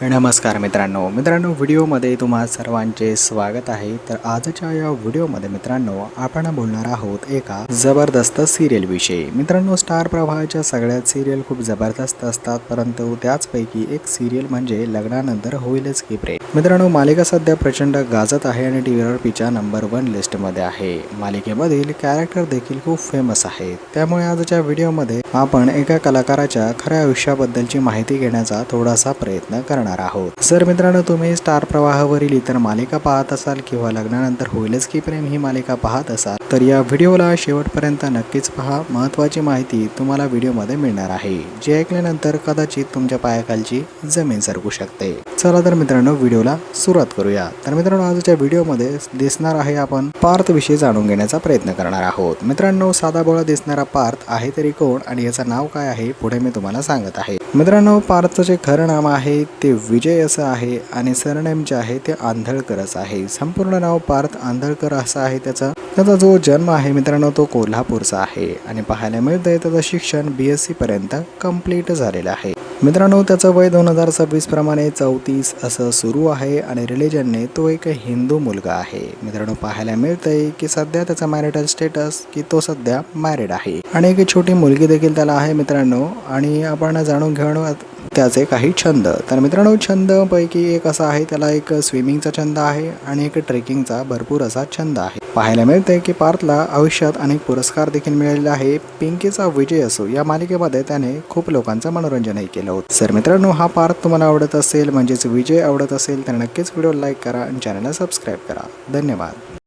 नमस्कार मित्रांनो व्हिडिओमध्ये तुम्हा सर्वांचे स्वागत आहे। तर आजच्या या व्हिडिओमध्ये मित्रांनो आपण बोलणार आहोत एका जबरदस्त सिरियल विषयी। मित्रांनो स्टार प्रवाहाच्या सगळ्याच सिरियल खूप जबरदस्त असतात, परंतु त्याचपैकी एक सिरियल म्हणजे लग्नानंतर होईलच की प्रेम। मित्रांनो मालिका सध्या प्रचंड गाजत आहे आणि TRPच्या नंबर 1 लिस्टमध्ये आहे। मालिकेमधील कॅरेक्टर देखील खूप फेमस आहेत, त्यामुळे आजच्या व्हिडिओमध्ये आपण एका कलाकाराच्या खऱ्या आयुष्याबद्दलची माहिती घेण्याचा थोडासा प्रयत्न करणार आहोत। जर मित्रांनो तुम्ही स्टार प्रवाहावरील इतर मालिका पाहत असाल किंवा लग्नानंतर होईलच की प्रेम ही मालिका पाहत असाल तर या व्हिडिओला शेवटपर्यंत नक्कीच पहा। महत्त्वाची माहिती तुम्हाला व्हिडिओमध्ये मिळणार आहे, जे ऐकल्यानंतर कदाचित तुमच्या पायाखालची जमीन सरकू शकते। चला तर मित्रांनो व्हिडिओला सुरुवात करूया। तर मित्रांनो आजच्या व्हिडिओमध्ये दिसणार आहे आपण पार्थ विषयी जाणून घेण्याचा प्रयत्न करणार आहोत। मित्रांनो साधा बोळा दिसणारा पार्थ आहे तरी कोण आणि याचं नाव काय आहे पुढे मी तुम्हाला सांगत आहे। मित्रांनो पार्थचं जे खरं नाव आहे ते विजय असं आहे आणि सरनेम जे आहे ते आंधळकरच आहे। संपूर्ण नाव पार्थ आंधळकर असं आहे। त्याचा जो जन्म आहे मित्रांनो तो कोल्हापूरचा आहे आणि पाहायला मिळतंय त्याचं शिक्षण BSc पर्यंत कंप्लीट झालेलं आहे। मित्रांनो त्याचं वय 2026 प्रमाणे 34 असं सुरू आहे आणि रिलिजनने तो एक हिंदू मुलगा आहे। मित्रांनो पाहायला मिळतंय की सध्या त्याचा मॅरिटल स्टेटस की तो सध्या मॅरिड आहे आणि एक छोटी मुलगी देखील त्याला आहे मित्रांनो। आणि आपण जाणून घेऊ त्याचे काही छंद। तर मित्रांनो छंद पैकी एक असा आहे त्याला एक स्विमिंगचा छंद आहे आणि एक ट्रेकिंगचा भरपूर असा छंद आहे। पाहायला मिळते की पार्थला आयुष्यात अनेक पुरस्कार देखील मिळालेले आहे। पिंकीचा विजय असो या मालिकेमध्ये त्याने खूप लोकांचं मनोरंजनही केलं होतं। तर मित्रांनो हा पार्थ तुम्हाला आवडत असेल म्हणजेच विजय आवडत असेल तर नक्कीच व्हिडिओ लाईक करा आणि चॅनलला सबस्क्राईब करा। धन्यवाद।